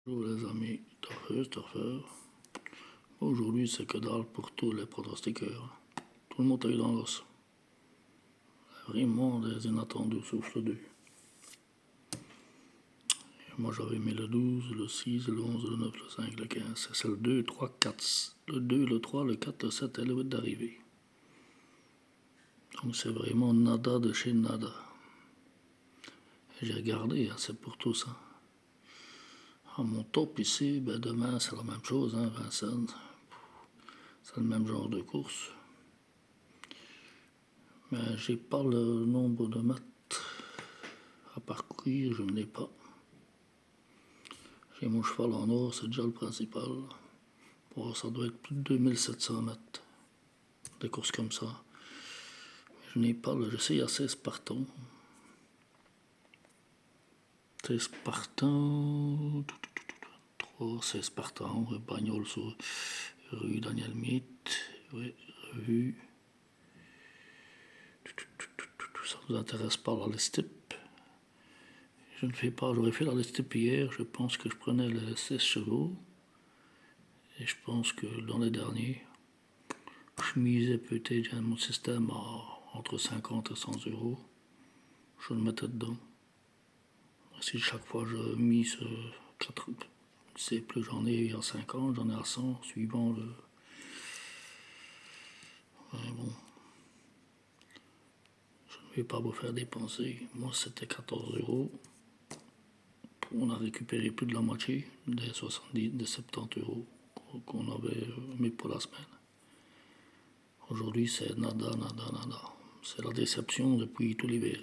Bonjour les amis turfeurs. Aujourd'hui c'est que dalle pour tous les pronostiqueurs. Tout le monde a eu dans l'os. Vraiment des inattendus souffle 2. Moi j'avais mis le 12, le 6, le 11, le 9, le 5, le 15. C'est le 2, 3, 4. Le 2, le 3, le 4, le 7 et le 8 d'arrivée. Donc c'est vraiment nada de chez nada. J'ai regardé, c'est pour tout ça. À mon top ici, demain c'est la même chose, Vincennes. C'est le même genre de course. Mais j'ai pas le nombre de mètres à parcourir, je ne l'ai pas. J'ai mon cheval en or, c'est déjà le principal. Bon, ça doit être plus de 2700 mètres. Des courses comme ça. Mais je n'ai pas le. Je sais, il y a 16 partants. 16 partants. 16 partants. Bagnole sur rue Daniel Miette. Oui, rue. Ça ne vous intéresse pas la liste type. Je ne fais pas, j'aurais fait la liste type hier. Je pense que je prenais les 16 chevaux. Et je pense que dans les derniers, je misais peut-être mon système à entre 50 et 100 euros. Je le mettais dedans. Si chaque fois je mise 4, c'est plus j'en ai à 50, j'en ai à 100, suivant le. Ouais, bon. Je ne vais pas vous faire dépenser. Moi, c'était 14 euros. On a récupéré plus de la moitié des 70, des 70 euros qu'on avait mis pour la semaine. Aujourd'hui, c'est nada, nada, nada. C'est la déception depuis tout l'hiver.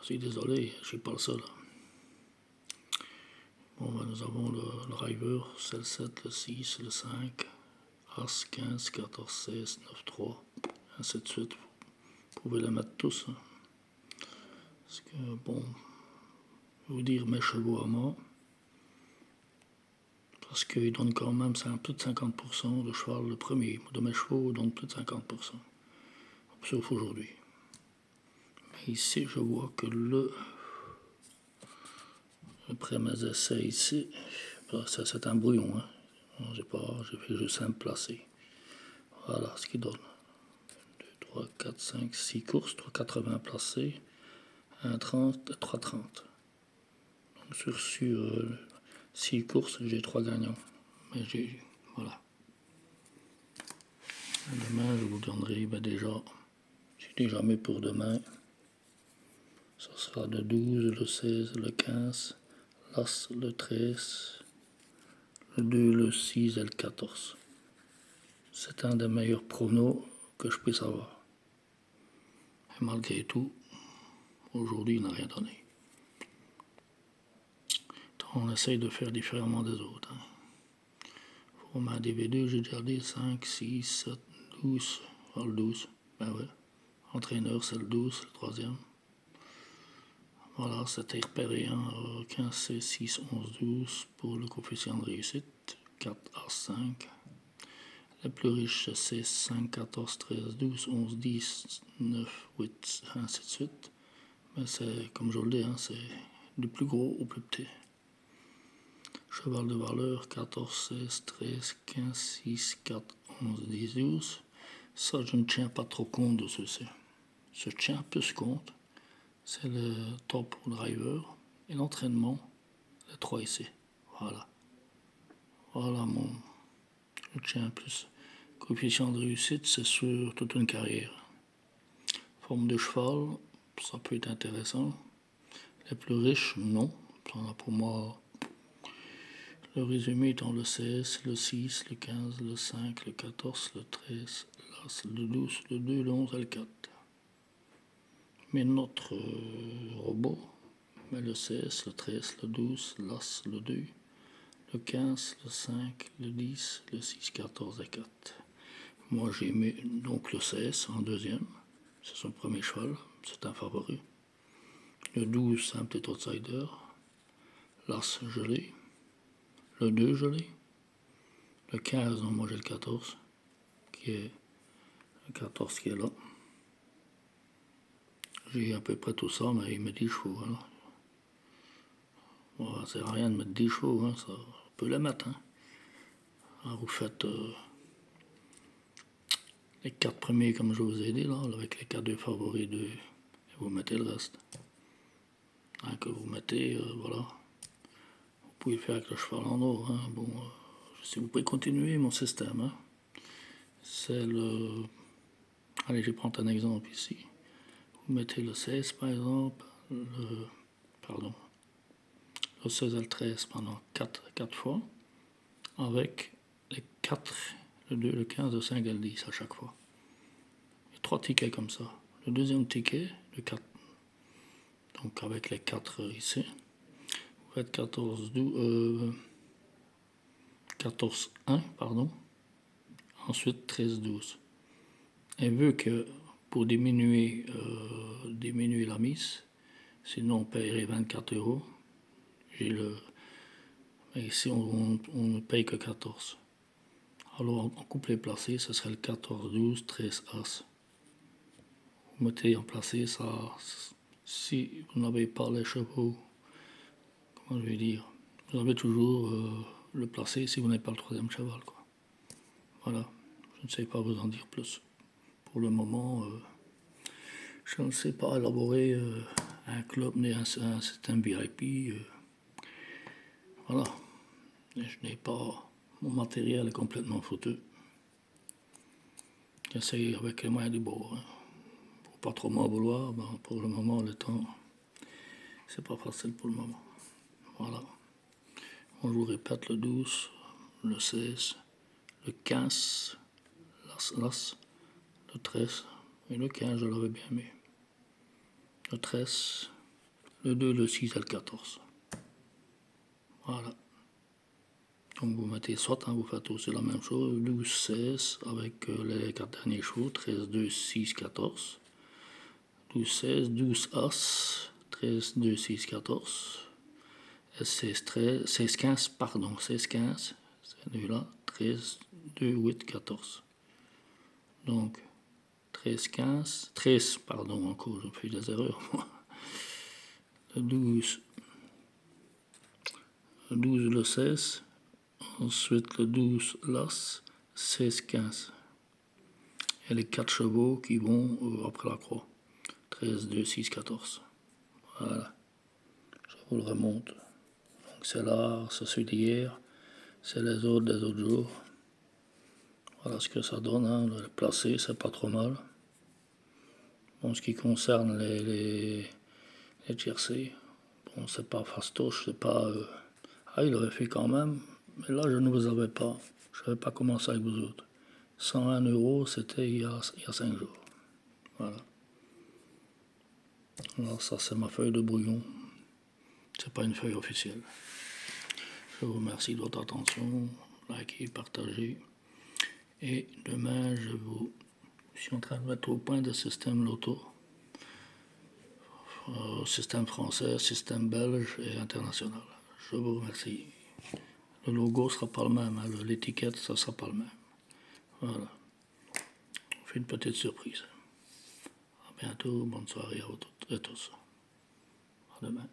Je suis désolé, je ne suis pas le seul. Bon, nous avons le driver, c'est le 7, le 6, le 5, As, 15, 14, 16, 9, 3, ainsi de suite. Vous pouvez les mettre tous. Parce que, bon, je vais vous dire mes chevaux à moi. Parce qu'ils donnent quand même plus de 50%. Le cheval, le premier de mes chevaux, donne plus de 50%. Sauf aujourd'hui. Mais ici, je vois que après mes essais ici, c'est un brouillon. J'ai fait juste simple placer. Voilà ce qu'il donne. 2, 3, 4, 5, 6 courses, 3,80 placés, 1,30 et 3,30. Donc sur 6 courses, j'ai 3 gagnants. Mais voilà. Demain, je vous donnerai j'ai déjà mis pour demain. Ça sera le 12, le 16, le 15, l'As, le 13, le 2, le 6 et le 14. C'est un des meilleurs pronos que je puisse avoir. Et malgré tout, aujourd'hui, il n'a rien donné. On essaye de faire différemment des autres. Pour ma DVD, j'ai déjà dit 5, 6, 7, 12. Oh, le 12, ben ouais. Entraîneur, c'est le 12, le troisième. Voilà, c'était repéré 15, 16, 6, 11, 12 pour le coefficient de réussite. 4 à 5. Les plus riches, c'est 16, 5, 14, 13, 12, 11, 10, 9, 8, ainsi de suite. Mais c'est, comme je le dis, c'est du plus gros au plus petit. Cheval de valeur 14, 16, 13, 15, 6, 4, 11, 10, 12. Ça, je ne tiens pas trop compte de ceci. Je tiens plus compte, c'est le top driver et l'entraînement, les 3 ici. Voilà. Voilà je tiens plus. Coefficient de réussite, c'est sur toute une carrière. Forme de cheval, ça peut être intéressant. Les plus riches, non. Ça, pour moi, le résumé étant le 16, le 6, le 15, le 5, le 14, le 13, le 12, le 2, le 11 et le 4. Mais notre robot met le 16, le 13, le 12, l'As, le 2, le 15, le 5, le 10, le 6, 14 et 4. Moi j'ai mis donc le 16 en deuxième. C'est son premier cheval, c'est un favori. Le 12, c'est un petit outsider. L'As, je l'ai. Le 2, je l'ai. Le 15, non, moi j'ai le 14, qui est là. J'ai à peu près tout ça, mais il me dit chevaux. Alors. Bon, ça sert à rien de mettre des chevaux, hein, ça peut les mettre. Hein. Alors, vous faites les 4 premiers comme je vous ai dit, là, avec les 4 de favoris et vous mettez le reste. Hein, que vous mettez, voilà. Vous pouvez le faire avec le cheval en or. Hein. Bon, si vous pouvez continuer mon système, hein. C'est le... Allez, je vais prendre un exemple ici. Vous mettez le 16 par exemple, le 16 et le 13 pendant 4 fois, avec les 4, le 2, le 15, le 5 et le 10 à chaque fois. Il y a 3 tickets comme ça. Le deuxième ticket, le 4. Donc avec les 4 ici, vous faites 14, 1, pardon. Ensuite 13, 12. Et vu que pour diminuer la mise, sinon on paierait 24 €, mais ici on ne paye que 14. Alors en couplet placé, ce serait le 14, 12, 13, As. Vous mettez en placé ça. Si vous n'avez pas les chevaux, comment je vais dire, vous avez toujours le placé si vous n'avez pas le troisième cheval, quoi. Voilà, je ne sais pas vous en dire plus. Pour le moment, je ne sais pas élaborer un club ni un système VIP. Voilà, et je n'ai pas... Mon matériel est complètement foutu. J'essaye avec les moyens du bord. Hein. Pour pas trop m'en vouloir, ben, pour le moment, le temps, c'est pas facile pour le moment. Voilà. On vous répète le 12, le 16, le 15, l'As, le 13 et le 15, je l'avais bien mis. Le 13, le 2, le 6 et le 14. Voilà. Donc vous mettez soit, hein, vous faites aussi la même chose, 12, 16 avec les 4 derniers chevaux, 13, 2, 6, 14. 12, 16, 12 As, 13, 2, 6, 14. Et 16, 13, 16, 15, pardon, 16, 15, c'est celui-là, 13, 2, 8, 14. Donc 13, 15, 13, pardon, encore, je fais des erreurs, moi. Le 12, le 16, ensuite le 12, l'As, 16, 15. Et les 4 chevaux qui vont après la croix. 13, 2, 6, 14. Voilà. Je vous le remonte. Donc c'est là, c'est celui d'hier, c'est les autres des autres jours. Voilà ce que ça donne. Hein. Le placé, c'est pas trop mal. En ce qui concerne les tiercés, bon, c'est pas fastoche, c'est pas. Ah, il aurait fait quand même, mais là, je ne vous avais pas. Je n'avais pas commencé avec vous autres. 101 €, c'était il y a 5 jours. Voilà. Alors, ça, c'est ma feuille de brouillon. C'est pas une feuille officielle. Je vous remercie de votre attention. Likez, partagez. Et demain, je suis en train de mettre au point le système loto. Système français, système belge et international. Je vous remercie. Le logo ne sera pas le même, hein, l'étiquette, ça ne sera pas le même. Voilà. On fait une petite surprise. À bientôt, bonne soirée à vous toutes et tous. À demain.